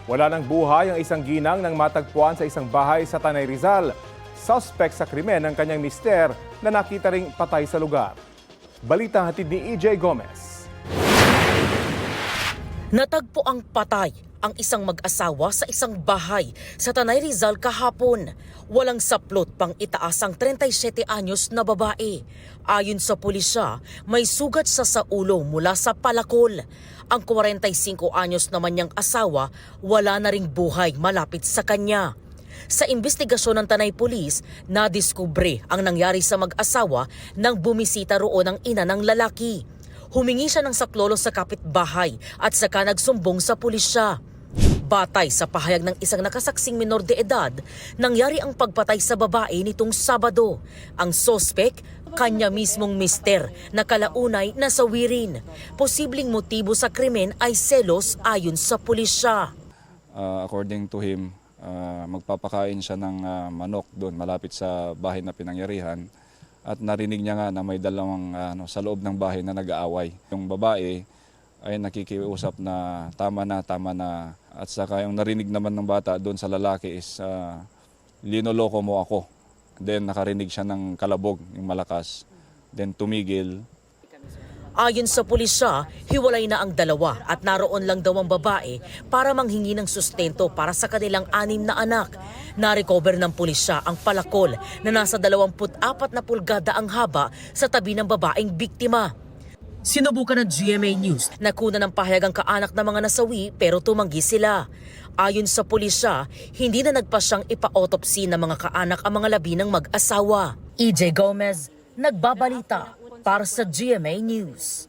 Wala ng buhay ang isang ginang nang matagpuan sa isang bahay sa Tanay Rizal. Suspect sa krimen ng kanyang mister na nakita ring patay sa lugar. Balitang hatid ni EJ Gomez. Natagpo ang patay ang isang mag-asawa sa isang bahay sa Tanay Rizal kahapon. Walang saplot pang itaas ang 37 anyos na babae. Ayon sa pulisya, may sugat sa ulo mula sa palakol. Ang 45 anyos naman niyang asawa, wala na ring buhay malapit sa kanya. Sa investigasyon ng Tanay Police, nadiskubre ang nangyari sa mag-asawa nang bumisita roon ang ina ng lalaki. Humingi siya ng saklolo sa kapitbahay at saka nagsumbong sa pulisya. Batay sa pahayag ng isang nakasaksing minor de edad, nangyari ang pagpatay sa babae nitong Sabado. Ang sospek, kanya mismong mister na kalaunay nasawirin. Posibleng motibo sa krimen ay selos ayon sa pulisya. According to him, magpapakain siya ng manok doon malapit sa bahay na pinangyarihan. At narinig niya nga na may dalawang sa loob ng bahay na nag-aaway. Yung babae ay nakikiusap na tama na. At saka yung narinig naman ng bata doon sa lalaki is linoloko mo ako. Then nakarinig siya ng kalabog, yung malakas. Then tumigil. Ayon sa pulisya, hiwalay na ang dalawa at naroon lang daw ang babae para manghingi ng sustento para sa kanilang 6 na anak. Narecover ng pulisya ang palakol na nasa 24 na pulgada ang haba sa tabi ng babaeng biktima. Sinubukan ng GMA News na kunan ng pahayag ang kaanak ng mga nasawi pero tumanggi sila. Ayon sa pulisya, hindi na nagpasyang ipa-autopsy ng mga kaanak ang mga labi ng mag-asawa. EJ Gomez, nagbabalita para sa GMA News.